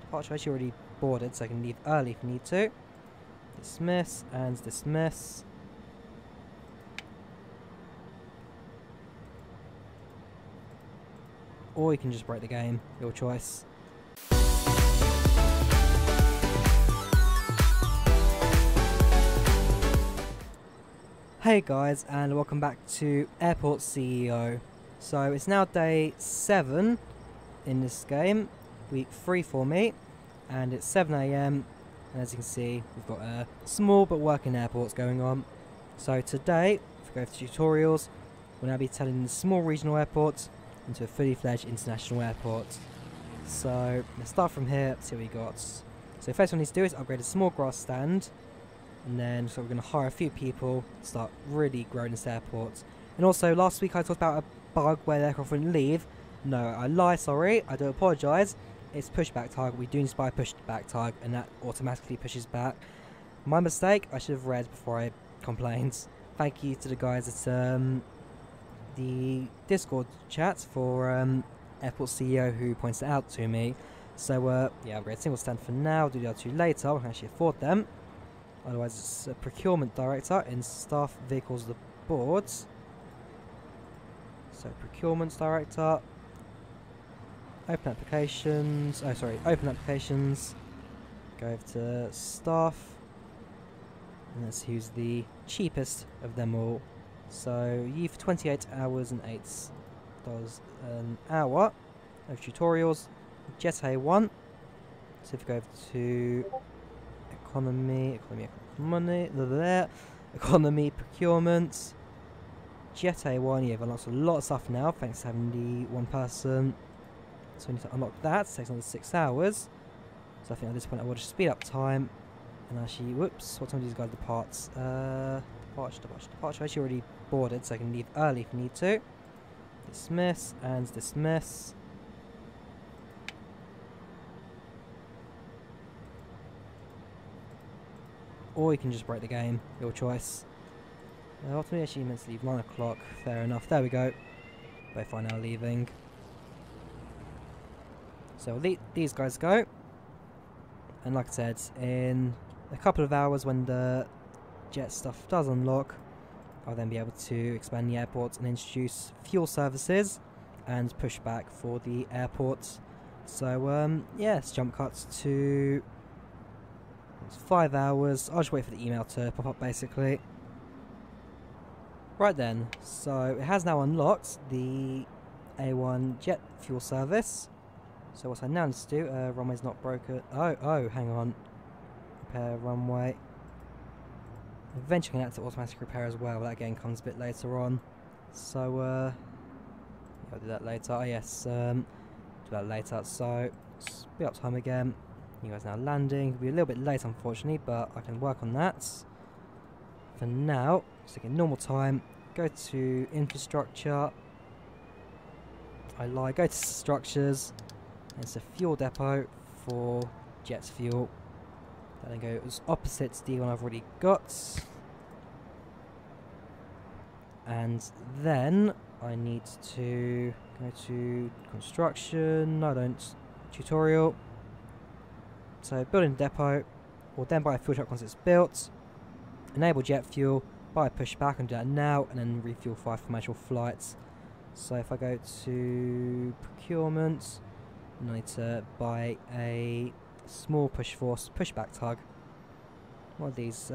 Departure actually already boarded, so I can leave early if I need to. Dismiss and dismiss. Or you can just break the game, your choice. Hey guys, and welcome back to Airport CEO. So it's now day 7 in this game, week 3 for me, and it's 7 AM, and as you can see we've got small but working airports going on. So today, if we go to tutorials, we'll now be turning the small regional airports into a fully fledged international airport. So let's start from here, see what we got. So first one we need to do is upgrade a small grass stand, and then so we're going to hire a few people to start really growing this airport. And also last week I talked about a bug where the aircraft wouldn't leave. No, I lie, sorry, I do apologise. It's pushback target. We do need to buy a pushback target, and that automatically pushes back. My mistake, I should have read before I complained. Thank you to the guys at the Discord chat for Airport CEO who points it out to me. So yeah, upgrade single stand for now, do the other two later, we can actually afford them. Otherwise it's a procurement director in staff vehicles the boards. So procurement director, open applications, open applications, go over to staff, and let's see who's the cheapest of them all. So you for 28 hours and $8 an hour. Over tutorials, Jet A1. So if you go over to economy procurement, Jet A1, you've unlocked a lot of stuff now thanks to having the one person. So we need to unlock that, it takes another 6 hours. So I think at this point I will just speed up time and actually, whoops, what time do these guys depart? Departure actually already boarded, so I can leave early if I need to. Dismiss and dismiss. Or you can just break the game, your choice. Ultimately actually meant to leave 9 o'clock, fair enough, there we go. Both are now leaving. So we'll let these guys go. And like I said, in a couple of hours when the jet stuff does unlock, I'll then be able to expand the airport and introduce fuel services and pushback for the airport. So yeah, let's jump cuts to 5 hours. I'll just wait for the email to pop up basically. Right then, so it has now unlocked the A1 jet fuel service. So what I now need to do, runway's not broken. Oh, hang on. Repair runway. Eventually going to automatic repair as well, but that again comes a bit later on. So, yeah, I'll do that later. Oh yes, do that later. So, speed up time again. You guys now landing. It'll be a little bit late unfortunately, but I can work on that. For now, just again, normal time. Go to infrastructure. I lie, go to structures. It's a fuel depot for jet fuel. That then goes opposite to the one I've already got. And then I need to go to construction. No, I don't. Tutorial. So building depot. We'll then buy a fuel truck once it's built. Enable jet fuel. Buy a pushback and do that now. And then refuel 5 commercial flights. So if I go to procurement, I need to buy a small pushback tug. What are these?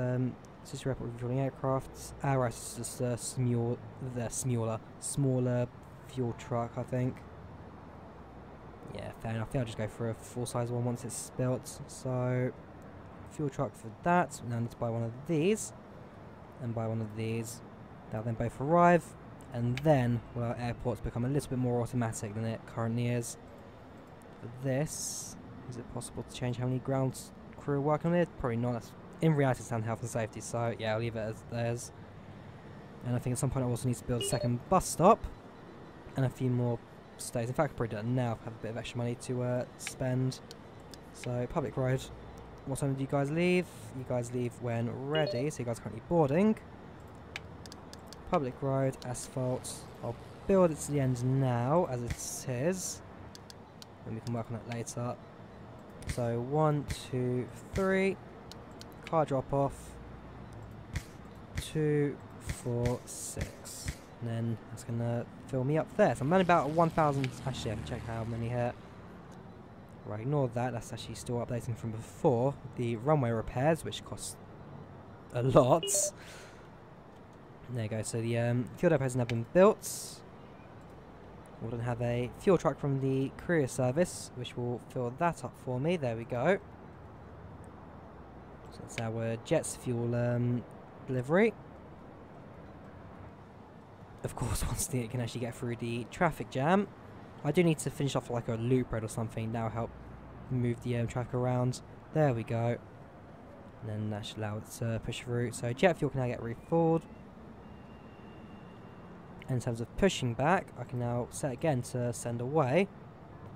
Sister airport refueling aircraft. Right, it's just a smaller fuel truck, I think. Yeah, fair enough. I think I'll just go for a full-size one once it's built. So, fuel truck for that. Now I need to buy one of these, and buy one of these. They'll then both arrive, and then will our airports become a little bit more automatic than it currently is. For this, is it possible to change how many ground crew are working on it? Probably not. That's in reality, it's down health and safety, so yeah, I'll leave it as theirs. And I think at some point I also need to build a second bus stop and a few more stays. In fact, I can probably do that now. I have a bit of extra money to spend. So public road. What time do you guys leave? You guys leave when ready. So you guys are currently boarding. Public road, asphalt. I'll build it to the end now, as it is. And we can work on it later. So So 1, 2, 3. Car drop off. 2, 4, 6. And then that's going to fill me up there. So I'm at about 1,000. Actually, I can check how many here. Right, ignore that. That's actually still updating from before. The runway repairs, which cost a lot. There you go. So the fuel depot has now been built. We'll then have a fuel truck from the courier service, which will fill that up for me. There we go. So that's our jet's fuel delivery. Of course, once it can actually get through the traffic jam. I do need to finish off like a loop road or something. That'll help move the traffic around. There we go. And then that should allow it to push through. So jet fuel can now get refueled. And in terms of pushing back, I can now set again to send away.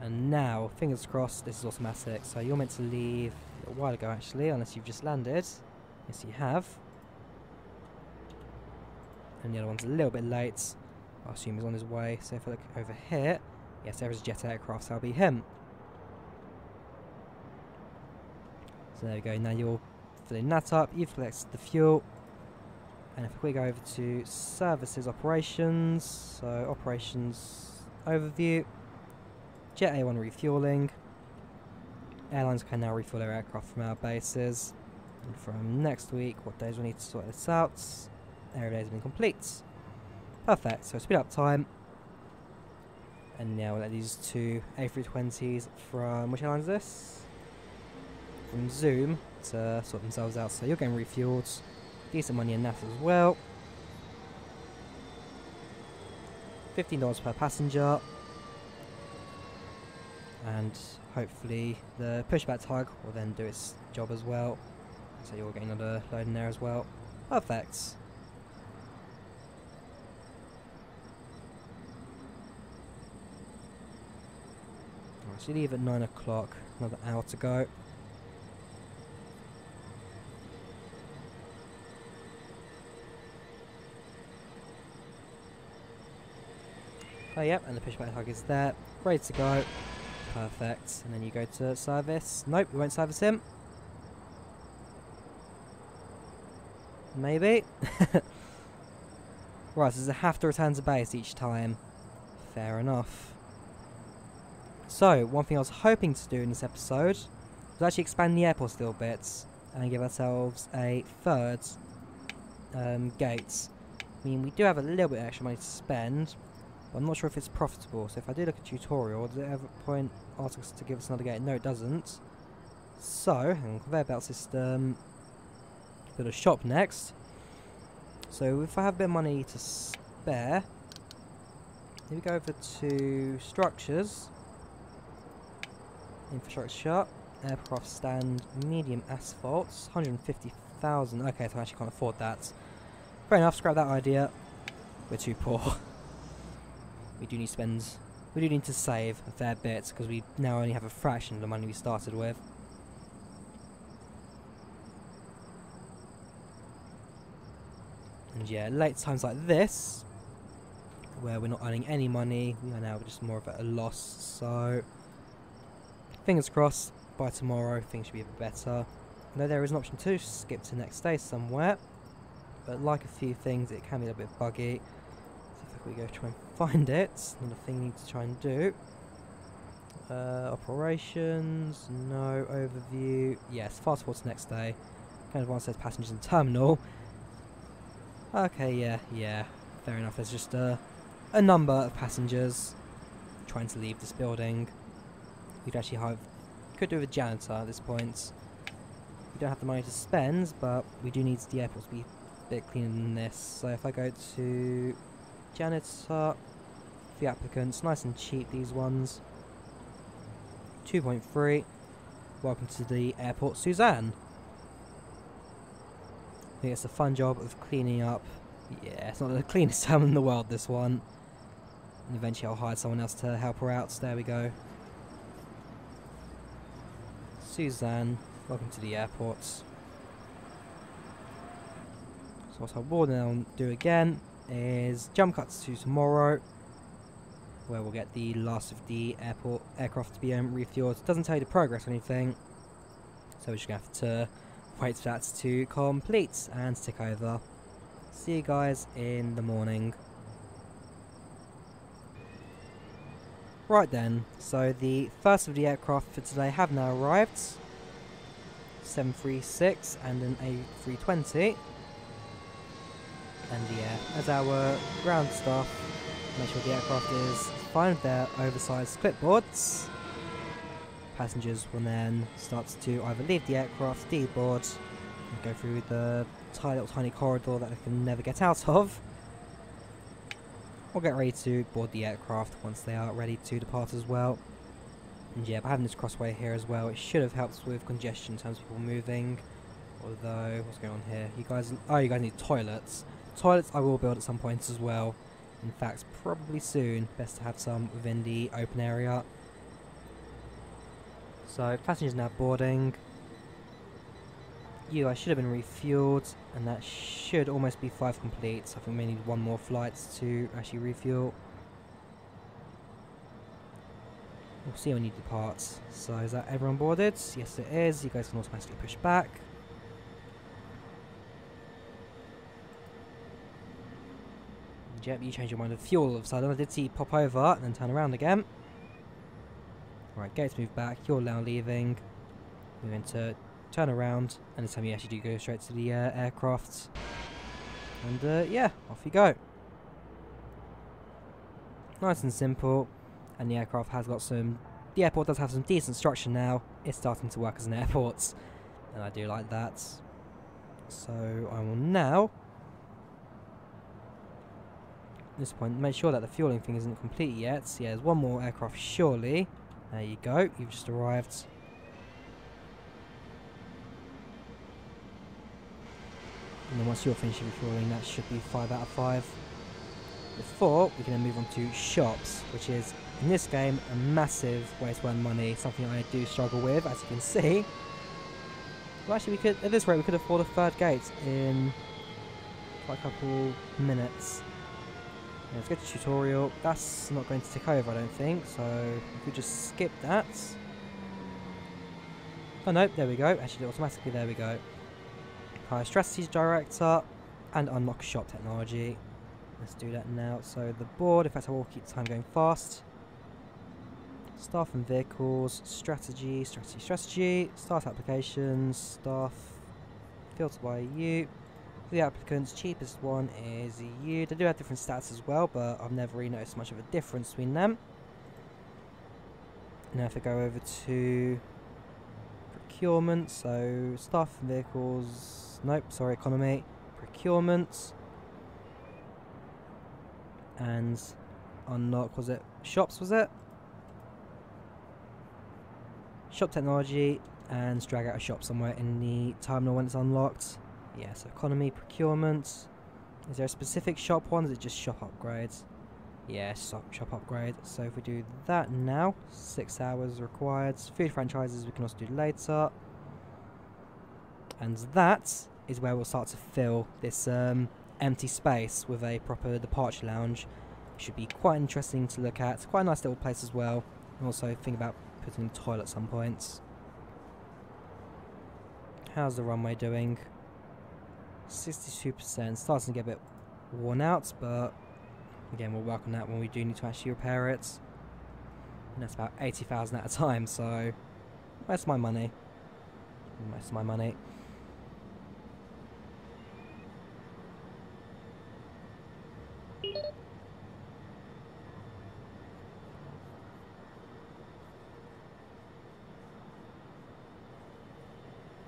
And now, fingers crossed, this is automatic. So you're meant to leave a while ago actually, unless you've just landed. Yes, you have. And the other one's a little bit late. I assume he's on his way. So if I look over here, yes, there is a jet aircraft, so that'll be him. So there we go, now you're filling that up, you've collected the fuel. And if we go over to services operations, so operations overview, Jet A1 refueling. Airlines can now refuel their aircraft from our bases. And from next week, what days we need to sort this out? Area days have been complete. Perfect, so speed up time. And now we'll let these two A320s from, which airline is this? From Zoom to sort themselves out. So you're getting refueled. Decent money in that as well. $15 per passenger. And hopefully the pushback tug will then do its job as well. So you're getting another load in there as well. Perfect. Alright, so you leave at 9 o'clock. Another hour to go. Oh yep, and the pushback tug is there, ready to go. Perfect. And then you go to service. Nope, we won't service him. Maybe. Right, so does it have to return to base each time? Fair enough. So, one thing I was hoping to do in this episode was actually expand the airport a little bit and give ourselves a third gate. I mean, we do have a little bit of extra money to spend, but I'm not sure if it's profitable. So if I do look at tutorial, does it ever point ask us to give us another gate? No, it doesn't. So, hang on, conveyor belt system. Build a shop next. So if I have a bit of money to spare, here we go over to structures. Infrastructure, aircraft stand, medium asphalt, 150,000. Okay, so I actually can't afford that. Fair enough, scrap that idea. We're too poor. We do need to save a fair bit because we now only have a fraction of the money we started with. And yeah, late times like this, where we're not earning any money, we are now just more of a loss. So, fingers crossed, by tomorrow things should be a bit better. I know there is an option to skip to next day somewhere, but like a few things, it can be a little bit buggy. So if we go try and find it, another thing we need to try and do. Operations, no, overview, yes, fast forward to next day. Kind of one says passengers in terminal. Okay, yeah, fair enough. There's just a number of passengers trying to leave this building. We'd actually could do with a janitor at this point. We don't have the money to spend, but we do need the airport to be a bit cleaner than this. So if I go to janitor, the applicants, nice and cheap these ones. 2.3. Welcome to the airport, Suzanne. I think it's a fun job of cleaning up. Yeah, it's not the cleanest terminal in the world, this one. And eventually I'll hire someone else to help her out. So there we go. Suzanne, welcome to the airport. So what I will now do again is jump cuts to tomorrow, where we'll get the last of the aircraft to be refueled. It doesn't tell you the progress or anything, So we're just going to have to wait for that to complete and tick over. See you guys in the morning. Right then, so the first of the aircraft for today have now arrived. 736 and an A320. And yeah, as our ground staff, make sure the aircraft is fine with their oversized clipboards. Passengers will then start to either leave the aircraft, deboard, and go through the tiny corridor that they can never get out of, or get ready to board the aircraft once they are ready to depart as well. And yeah, by having this crossway here as well, it should have helped with congestion in terms of people moving. Although, what's going on here? You guys need toilets. Toilets I will build at some point as well. In fact, probably soon. Best to have some within the open area. So, passengers now boarding. You guys should have been refueled, and that should almost be 5 complete. So I think we may need 1 more flight to actually refuel. We'll see when you depart. So is that everyone boarded? Yes it is. You guys can automatically push back. Yep, you change your mind of fuel all of a sudden. I did see you pop over and then turn around again. Right, gates move back. You're now leaving. We're going to turn around, and this time you actually do go straight to the aircraft. And yeah, off you go. Nice and simple. And the aircraft has got some... The airport does have some decent structure now. It's starting to work as an airport. And I do like that. So I will now... At this point, make sure that the fueling thing isn't complete yet. So yeah, there's 1 more aircraft surely. There you go, you've just arrived. And then once you're finished refueling, that should be 5 out of 5. Before, we can then move on to shops, which is, in this game, a massive waste of money, something I do struggle with, as you can see. Well, actually, we could, at this rate, we could afford a 3rd gate in quite a couple minutes. Yeah, let's get to tutorial. That's not going to tick over, I don't think, so if we just skip that. Oh no, there we go, actually automatically, there we go. Hire strategies director and unlock shop technology. Let's do that now. So the board, in fact I will keep time going fast. Staff and vehicles, strategy, start applications, staff, filter by you. The applicants, cheapest one is you. They do have different stats as well, but I've never really noticed much of a difference between them. Now if I go over to procurement, so staff and vehicles, nope, sorry, economy, procurement, and unlock, was it shops, was it? Shop technology, and drag out a shop somewhere in the terminal when it's unlocked. Yeah, so economy, procurement. Is there a specific shop one? Is it just shop upgrades? Yeah, shop upgrade. So if we do that now, 6 hours required. Food franchises we can also do later. And that is where we'll start to fill this empty space with a proper departure lounge. Should be quite interesting to look at. Quite a nice little place as well. And also think about putting a toilet at some points. How's the runway doing? 62%, starting to get a bit worn out, but again we'll work on that when we do need to actually repair it. And that's about 80,000 at a time, so most of my money. Most of my money.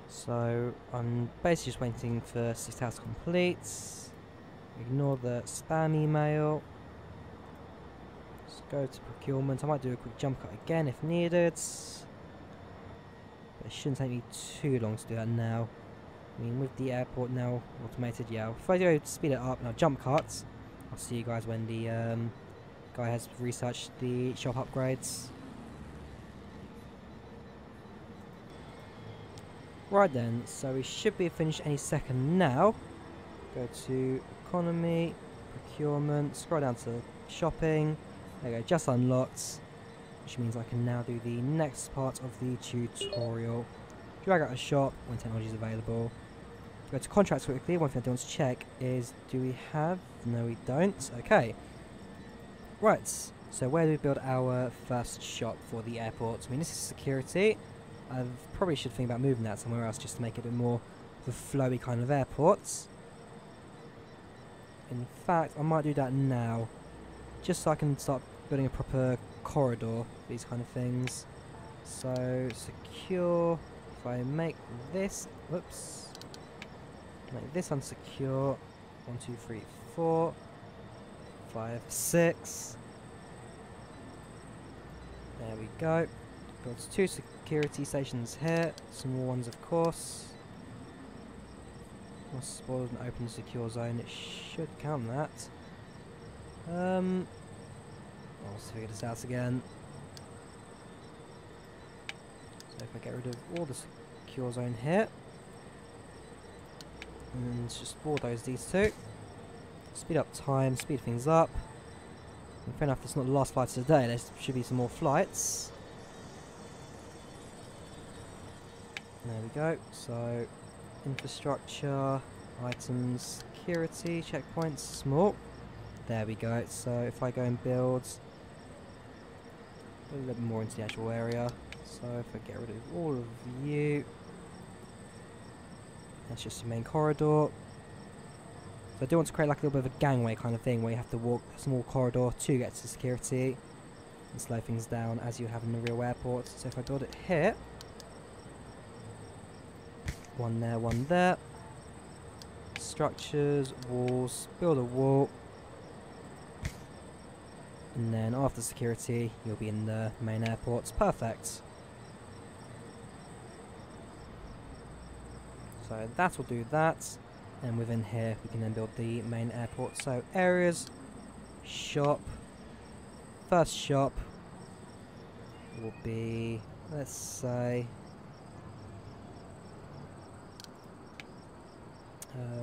So I'm basically just waiting for 6 hours to complete. Ignore the spam email. Let's go to procurement. I might do a quick jump cut again if needed. But it shouldn't take me too long to do that now. I mean, with the airport now automated, yeah. If I go speed it up and I'll jump cut, I'll see you guys when the guy has researched the shop upgrades. Right then, so we should be finished any second now. Go to economy, procurement, scroll down to shopping. There you go, just unlocked, which means I can now do the next part of the tutorial. Drag out a shop when technology is available. Go to contracts quickly. One thing I do want to check is, do we have? No, we don't. Okay. Right. So where do we build our first shop for the airport? I mean, this is security. I probably should think about moving that somewhere else just to make it a bit more of a flowy kind of airport. In fact, I might do that now, just so I can start building a proper corridor for these kind of things. So secure. If I make this, whoops, make this unsecure. 1, 2, 3, 4, 5, 6. There we go. Build 2 security stations here. Some more ones, of course. Once spoiled and open secure zone, it should count that. Let's figure this out again. So if I get rid of all the secure zone here, and just bulldoze these 2. Speed up time, speed things up. And fair enough, it's not the last flight of the day, there should be some more flights. There we go. So infrastructure, items, security, checkpoints, small. There we go. So if I go and build a little bit more into the actual area. So if I get rid of all of you, that's just the main corridor. So I do want to create like a little bit of a gangway kind of thing where you have to walk a small corridor to get to security and slow things down as you have in the real airport. So if I build it here, one there, one there. Structures, walls, build a wall. And then after security, you'll be in the main airports. Perfect. So that will do that. And within here, we can then build the main airport. So areas, shop. First shop will be, let's say,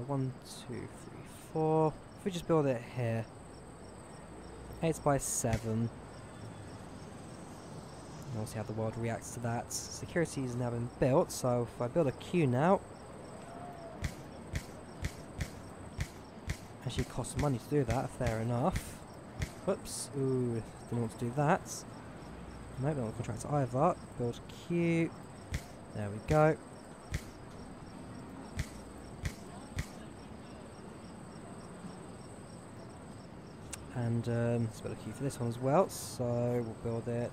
1, 2, 3, 4. If we just build it here, 8 by 7. And we'll see how the world reacts to that. Security has now been built, so if I build a queue now, actually costs money to do that, fair enough. Whoops, ooh, didn't want to do that. Nope, don't want to contract either. Build queue. There we go. And let's build a queue for this one as well. So we'll build it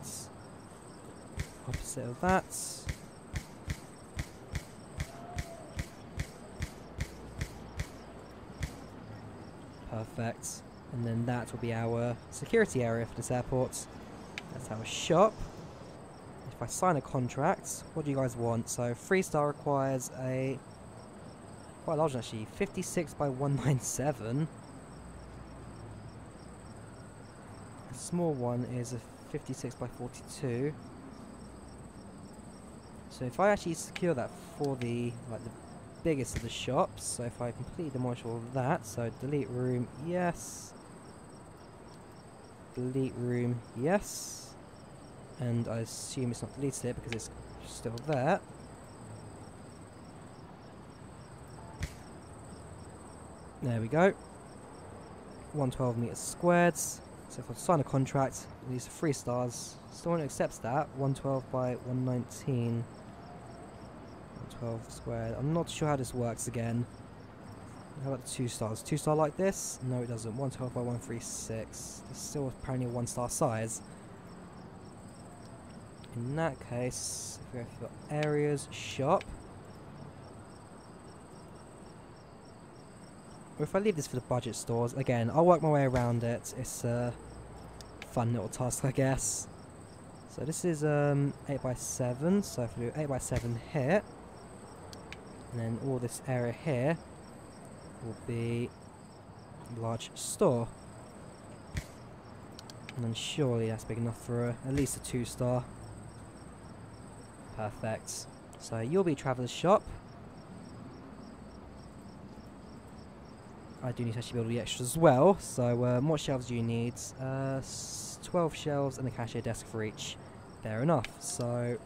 opposite of that. Perfect. And then that will be our security area for this airport. That's our shop. If I sign a contract, what do you guys want? So 3-star requires a quite large one actually, 56 by 197. A small one is a 56 by 42. So if I actually secure that for the biggest of the shops, so if I completely demolish all of that, so delete room, yes. Delete room, yes. And I assume it's not deleted it because it's still there. There we go. 112 meters squared. So if I sign a contract, these are 3 stars. Still one accepts that. 112 by 119. 112 squared. I'm not sure how this works again. How about the 2 stars? 2-star like this? No, it doesn't. 112 by 136. It's still apparently a 1-star size. In that case, if we go for areas, shop. Or if I leave this for the budget stores, again, I'll work my way around it. It's a fun little task, I guess. So this is 8 by 7. So if we do 8 by 7 here, and then all this area here will be a large store. And then surely that's big enough for at least a 2-star. Perfect. So you'll be Traveller's Shop. I do need to actually build all the extras as well. So what shelves do you need? 12 shelves and a cashier desk for each. Fair enough. So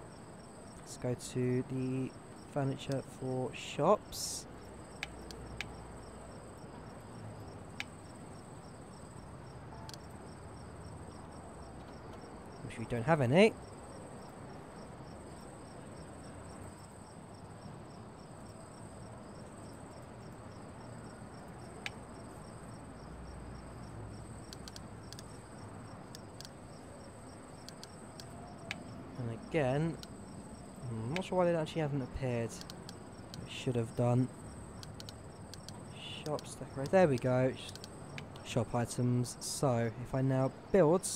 let's go to the furniture for shops. Which we don't have any. And again, I'm not sure why they actually haven't appeared. It should have done. Shops, decorate. There we go. Shop items. So if I now build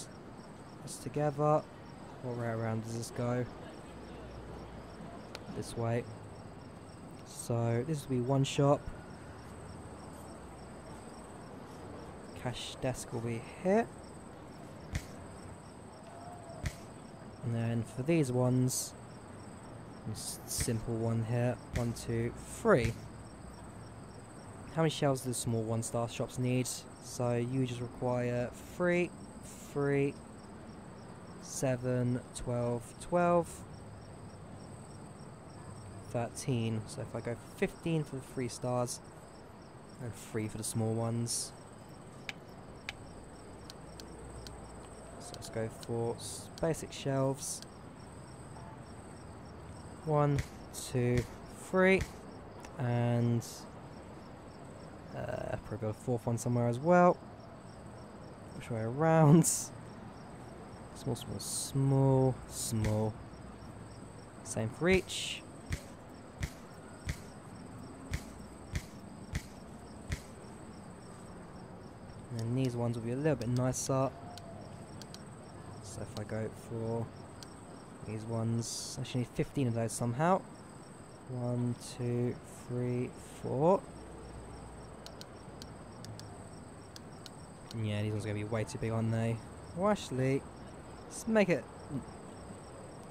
this together, what way around does this go? This way. So this will be one shop. Cash desk will be here. And then for these ones, simple one here. 1, 2, 3. How many shelves do the small 1-star shops need? So you just require 3, 3, 7, 12, 12, 13. So if I go 15 for the 3 stars and 3 for the small ones. So let's go for basic shelves. 1, 2, 3, and probably build a 4th one somewhere as well. Which way around? Small, small, small, small. Same for each. And then these ones will be a little bit nicer. So if I go for these ones, I actually need 15 of those somehow. 1, 2, 3, 4. Yeah, these ones are going to be way too big, aren't they? Well, actually, let's make it...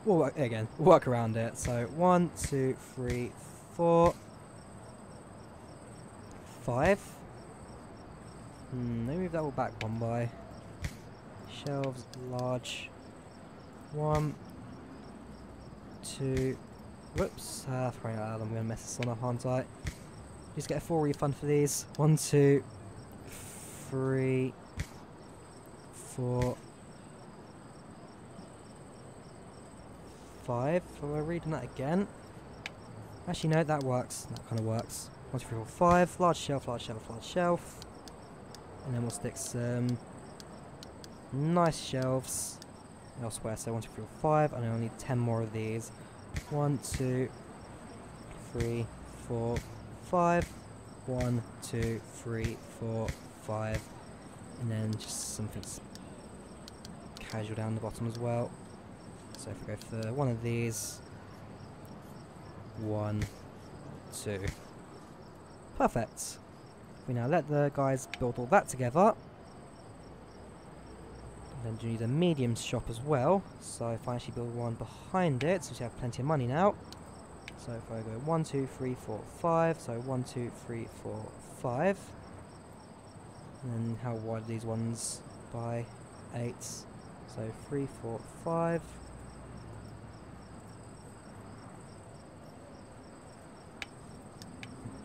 We'll work around it. So 1, 2, 3, 4, 5. Maybe move that all back one by. Shelves, large. 1, 2. Whoops, throwing it out. I'm going to mess this one up, aren't I? Just get a full refund for these. 1, 2, 3, 4, 5. Am I reading that again? Actually, no, that works. That kind of works. 1, 2, 3, 4, 5. Large shelf, large shelf, large shelf. And then we'll stick some nice shelves elsewhere. So 1, 2, 3, 4, 5. And I'll need 10 more of these. 1, 2, 3, 4, 5. 1, 2, 3, 4, 5. And then just something casual down the bottom as well. So if we go for one of these. 1, 2. Perfect. We now let the guys build all that together. And then do need a medium shop as well. So if I actually build one behind it, so we have plenty of money now. So if I go 1, 2, 3, 4, 5. So 1, 2, 3, 4, 5. And then how wide are these ones? By 8. So 3, 4, 5.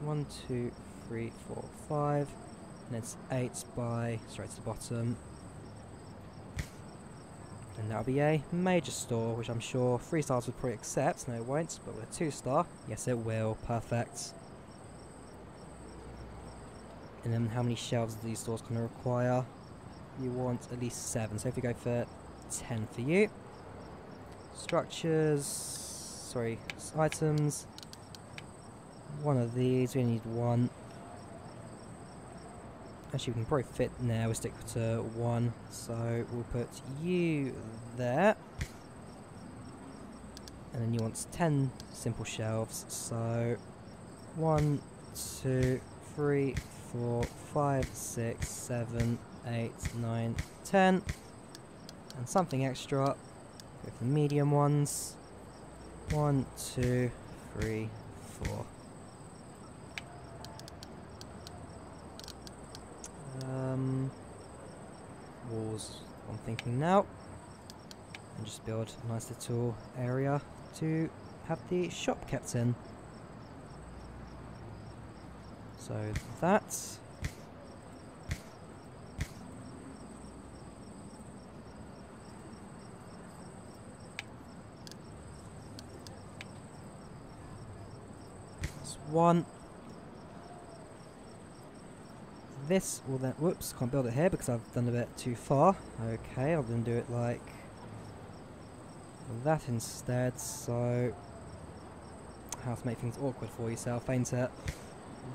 One, 2, 3, 4, 5. And it's 8 by straight to the bottom. And that'll be a major store, which I'm sure 3 stars would probably accept. No, it won't, but with a 2-star, yes, it will. Perfect. And then how many shelves do these stores going to require? You want at least 7. So if we go for 10 for you. Structures. Sorry, items. One of these. We only need 1. Actually, we can probably fit now. We'll stick to 1. So we'll put you there. And then you want 10 simple shelves. So 1, 2, 3, 4, 5, 6, 7, 8, 9, 10. And something extra. Go for the medium ones. 1, 2, 3, 4. Walls, I'm thinking now. And just build a nice little area to have the shop kept in. So that's one. This will then, whoops, can't build it here because I've done a bit too far. Okay, I'll then do it like that instead. So how to make things awkward for yourself, ain't it?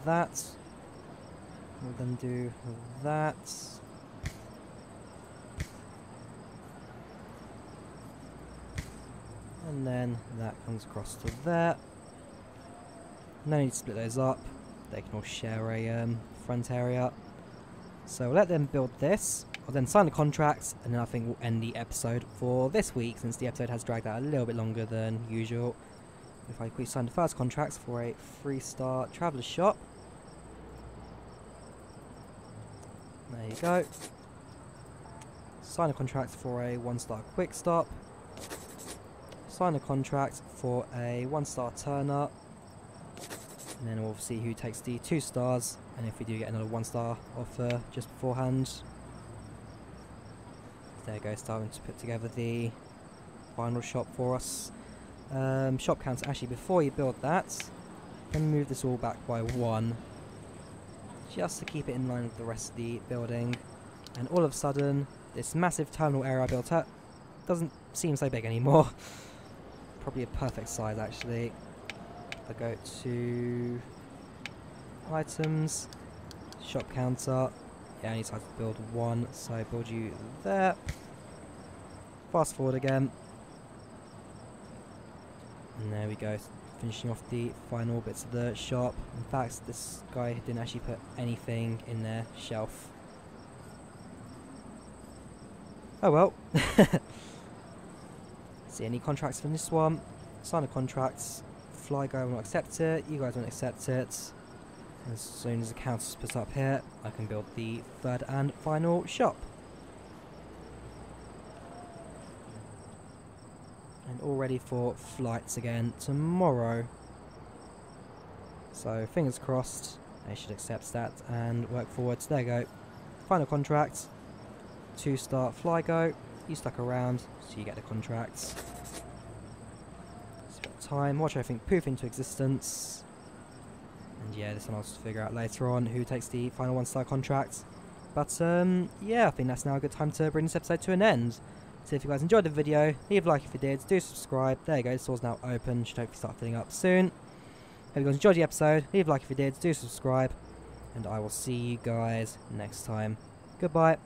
That we'll then do that. And then that comes across to there. No need to split those up. They can all share a front area. So we'll let them build this. I'll then sign the contracts, and then I think we'll end the episode for this week, since the episode has dragged out a little bit longer than usual. If I quickly sign the first contracts for a 3-star traveller shop. There you go. Sign a contract for a 1-star quick stop. Sign a contract for a 1-star turner. And then we'll see who takes the 2 stars, and if we do get another 1-star offer just beforehand. There you go, starting to put together the final shop for us. Shop counts, actually before you build that, let me move this all back by 1, just to keep it in line with the rest of the building. And all of a sudden, this massive terminal area I built up doesn't seem so big anymore. Probably a perfect size actually. I go to items, shop counter. Yeah, I need to build 1, so build you there. Fast forward again. And there we go, finishing off the final bits of the shop. In fact, this guy didn't actually put anything in their shelf. Oh well. See any contracts from this one? Sign the contracts. Fly guy will not accept it, you guys won't accept it. As soon as the counter's put up here, I can build the 3rd and final shop. And all ready for flights again tomorrow. So fingers crossed, they should accept that and work forwards. There you go. Final contract. 2-star fly go. You stuck around, so you get the contracts. Time, watch everything poof into existence. And yeah, this one I'll just figure out later on who takes the final 1-star contract. But yeah, I think that's now a good time to bring this episode to an end. So if you guys enjoyed the video, leave a like if you did, do subscribe. There you go, the store's now open, should hopefully start filling up soon. Hope you guys enjoyed the episode, leave a like if you did, do subscribe, and I will see you guys next time. Goodbye.